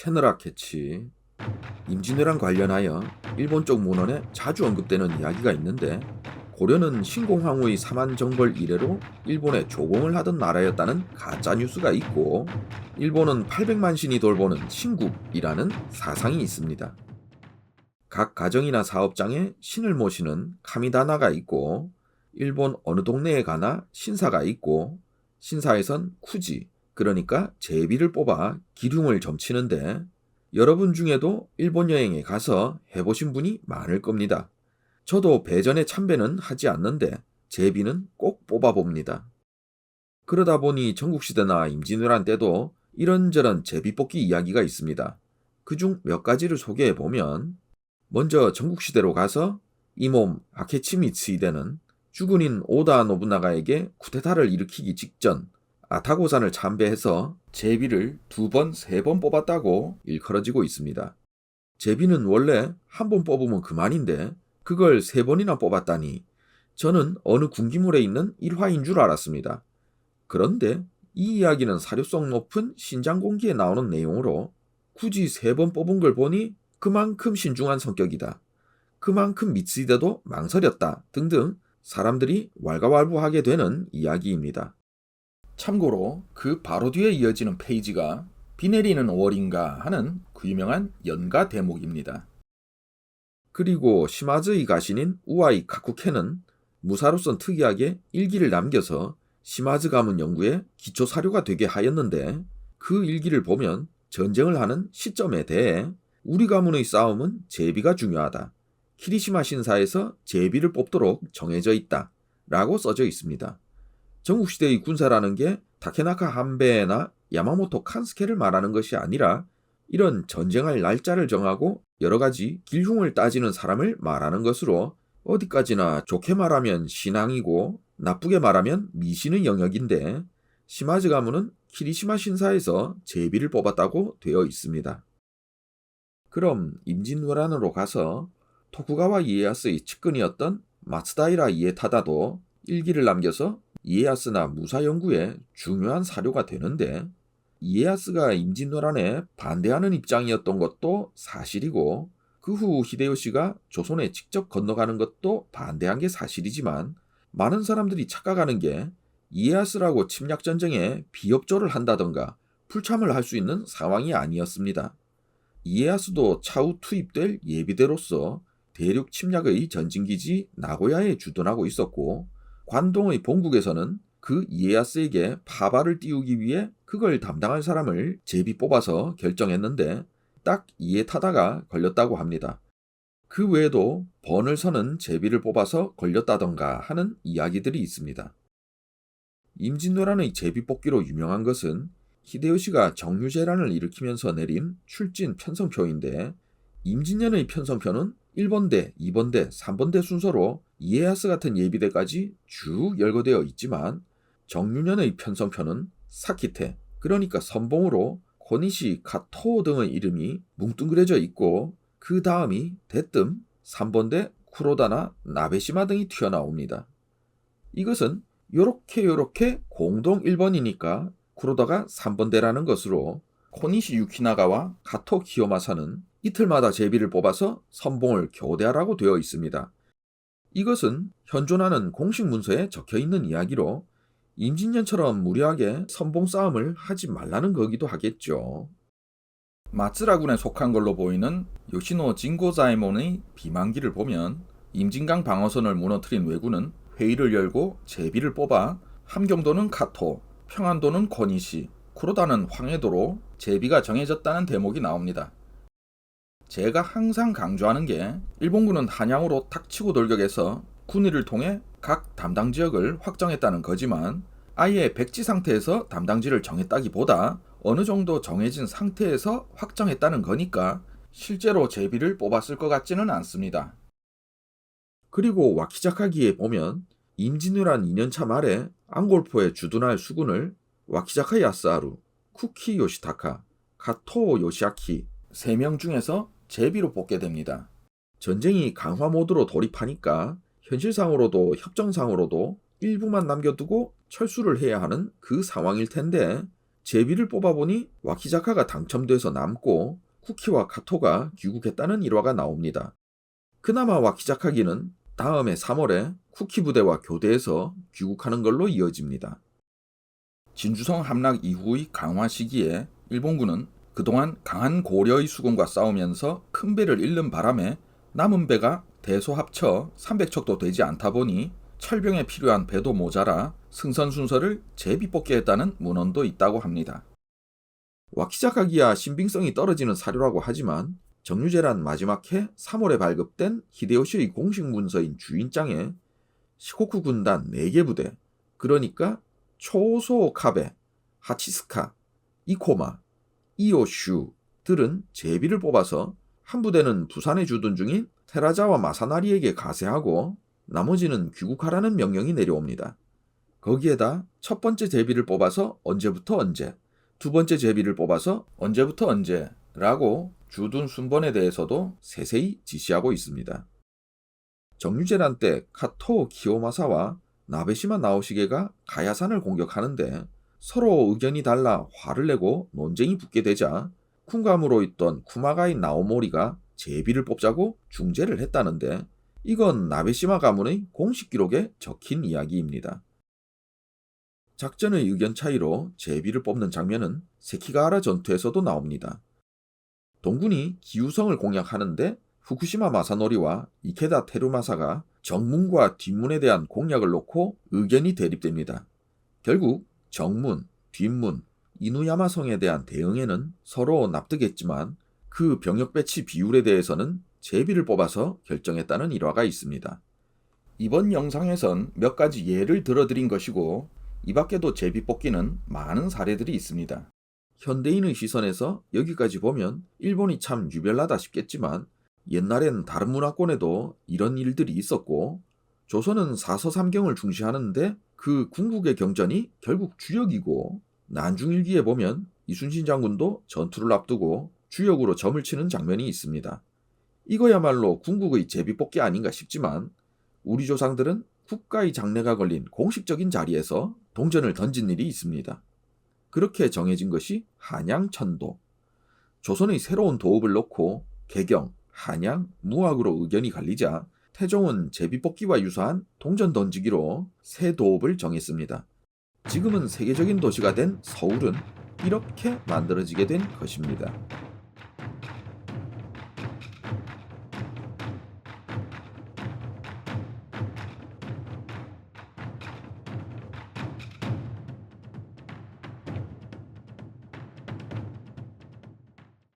채널A 캐치. 임진왜란 관련하여 일본 쪽 문헌에 자주 언급되는 이야기가 있는데, 고려는 신공황후의 사만정벌 이래로 일본에 조공을 하던 나라였다는 가짜 뉴스가 있고, 일본은 800만 신이 돌보는 신국이라는 사상이 있습니다. 각 가정이나 사업장에 신을 모시는 카미다나가 있고, 일본 어느 동네에 가나 신사가 있고, 신사에선 쿠지, 그러니까 제비를 뽑아 기륭을 점치는데, 여러분 중에도 일본 여행에 가서 해보신 분이 많을 겁니다. 저도 배전에 참배는 하지 않는데 제비는 꼭 뽑아봅니다. 그러다 보니 전국시대나 임진왜란 때도 이런저런 제비뽑기 이야기가 있습니다. 그중 몇 가지를 소개해보면, 먼저 전국시대로 가서 이 몸 아케치 미츠히데는 주군인 오다 노부나가에게 쿠데타를 일으키기 직전 아타고산을 참배해서 제비를 2번, 3번 뽑았다고 일컬어지고 있습니다. 제비는 원래 한 번 뽑으면 그만인데 그걸 3번이나 뽑았다니 저는 어느 군기물에 있는 일화인 줄 알았습니다. 그런데 이 이야기는 사료성 높은 신장공기에 나오는 내용으로 굳이 3번 뽑은 걸 보니 그만큼 신중한 성격이다, 그만큼 미츠히데도 망설였다 등등 사람들이 왈가왈부하게 되는 이야기입니다. 참고로 그 바로 뒤에 이어지는 페이지가 비 내리는 5월인가 하는 그 유명한 연가 대목입니다. 그리고 시마즈의 가신인 우아이 카쿠케는 무사로 쓴 특이하게 일기를 남겨서 시마즈 가문 연구의 기초 사료가 되게 하였는데, 그 일기를 보면 전쟁을 하는 시점에 대해 우리 가문의 싸움은 제비가 중요하다, 키리시마 신사에서 제비를 뽑도록 정해져 있다 라고 써져 있습니다. 전국시대의 군사라는 게 타케나카 한베나 야마모토 칸스케를 말하는 것이 아니라 이런 전쟁할 날짜를 정하고 여러가지 길흉을 따지는 사람을 말하는 것으로, 어디까지나 좋게 말하면 신앙이고 나쁘게 말하면 미신의 영역인데, 시마즈 가문은 키리시마 신사에서 제비를 뽑았다고 되어 있습니다. 그럼 임진왜란으로 가서 토쿠가와 이에야스의 측근이었던 마츠다이라 이에타다도 일기를 남겨서 이에야스나 무사 연구에 중요한 사료가 되는데, 이에야스가 임진왜란에 반대하는 입장이었던 것도 사실이고, 그 후 히데요시가 조선에 직접 건너가는 것도 반대한 게 사실이지만, 많은 사람들이 착각하는 게 이에야스라고 침략전쟁에 비협조를 한다던가 불참을 할 수 있는 상황이 아니었습니다. 이에야스도 차후 투입될 예비대로서 대륙 침략의 전진기지 나고야에 주둔하고 있었고, 관동의 본국에서는 그 이에야스에게 파발을 띄우기 위해 그걸 담당할 사람을 제비 뽑아서 결정했는데 딱 이에타다가 걸렸다고 합니다. 그 외에도 번을 서는 제비를 뽑아서 걸렸다던가 하는 이야기들이 있습니다. 임진왜란의 제비 뽑기로 유명한 것은 히데요시가 정유재란을 일으키면서 내린 출진 편성표인데, 임진년의 편성표는 1번대, 2번대, 3번대 순서로 이에야스 같은 예비대까지 쭉 열거되어 있지만, 정유년의 편성표는 사키테, 그러니까 선봉으로 코니시, 카토 등의 이름이 뭉뚱그려져 있고, 그 다음이 대뜸 3번대 쿠로다나 나베시마 등이 튀어나옵니다. 이것은 요렇게 공동 1번이니까 쿠로다가 3번대라는 것으로, 코니시 유키나가와 카토 키요마사는 이틀마다 제비를 뽑아서 선봉을 교대하라고 되어 있습니다. 이것은 현존하는 공식 문서에 적혀있는 이야기로 임진년처럼 무리하게 선봉 싸움을 하지 말라는 거기도 하겠죠. 마츠라군에 속한 걸로 보이는 요시노 진고자에몬의 비만기를 보면, 임진강 방어선을 무너뜨린 왜군은 회의를 열고 제비를 뽑아 함경도는 카토, 평안도는 코니시, 쿠로다는 황해도로 제비가 정해졌다는 대목이 나옵니다. 제가 항상 강조하는 게, 일본군은 한양으로 탁치고 돌격해서 군의를 통해 각 담당 지역을 확정했다는 거지만, 아예 백지 상태에서 담당지를 정했다기보다 어느 정도 정해진 상태에서 확정했다는 거니까 실제로 제비를 뽑았을 것 같지는 않습니다. 그리고 와키자카기에 보면 임진왜란 2년차 말에 앙골포에 주둔할 수군을 와키자카 야스하루, 쿠키 요시타카, 가토 요시아키 3명 중에서 제비로 뽑게 됩니다. 전쟁이 강화 모드로 돌입하니까 현실상으로도 협정상으로도 일부만 남겨두고 철수를 해야 하는 그 상황일 텐데, 제비를 뽑아보니 와키자카가 당첨돼서 남고 쿠키와 카토가 귀국했다는 일화가 나옵니다. 그나마 와키자카기는 다음해 3월에 쿠키 부대와 교대해서 귀국하는 걸로 이어집니다. 진주성 함락 이후의 강화 시기에 일본군은 그동안 강한 고려의 수군과 싸우면서 큰 배를 잃는 바람에 남은 배가 대소 합쳐 300척도 되지 않다 보니 철병에 필요한 배도 모자라 승선 순서를 제비뽑기 했다는 문헌도 있다고 합니다. 와키자카기야 신빙성이 떨어지는 사료라고 하지만 정유재란 마지막 해 3월에 발급된 히데요시의 공식 문서인 주인장에 시코쿠 군단 4개 부대, 그러니까 초소카베, 하치스카, 이코마, 이오슈들은 제비를 뽑아서 한 부대는 부산에 주둔 중인 테라자와 마사나리에게 가세하고 나머지는 귀국하라는 명령이 내려옵니다. 거기에다 첫 번째 제비를 뽑아서 언제부터 언제, 두 번째 제비를 뽑아서 언제부터 언제라고 주둔 순번에 대해서도 세세히 지시하고 있습니다. 정유재란 때 카토 키요마사와 나베시마 나오시게가 가야산을 공격하는데 서로 의견이 달라 화를 내고 논쟁이 붙게 되자 쿵감으로 있던 쿠마가이 나오모리가 제비를 뽑자고 중재를 했다는데 이건 나베시마 가문의 공식 기록에 적힌 이야기입니다. 작전의 의견 차이로 제비를 뽑는 장면은 세키가하라 전투에서도 나옵니다. 동군이 기우성을 공략하는데 후쿠시마 마사노리와 이케다 테루마사가 정문과 뒷문에 대한 공략을 놓고 의견이 대립됩니다. 결국 정문, 뒷문, 이누야마성에 대한 대응에는 서로 납득했지만 그 병력 배치 비율에 대해서는 제비를 뽑아서 결정했다는 일화가 있습니다. 이번 영상에선 몇 가지 예를 들어드린 것이고 이 밖에도 제비 뽑기는 많은 사례들이 있습니다. 현대인의 시선에서 여기까지 보면 일본이 참 유별나다 싶겠지만 옛날엔 다른 문화권에도 이런 일들이 있었고 조선은 사서삼경을 중시하는데 그 궁극의 경전이 결국 주역이고 난중일기에 보면 이순신 장군도 전투를 앞두고 주역으로 점을 치는 장면이 있습니다. 이거야말로 궁극의 제비뽑기 아닌가 싶지만 우리 조상들은 국가의 장래가 걸린 공식적인 자리에서 동전을 던진 일이 있습니다. 그렇게 정해진 것이 한양천도. 조선의 새로운 도읍을 놓고 개경, 한양, 무학으로 의견이 갈리자 태종은 제비뽑기와 유사한 동전 던지기로 새 도읍을 정했습니다. 지금은 세계적인 도시가 된 서울은 이렇게 만들어지게 된 것입니다.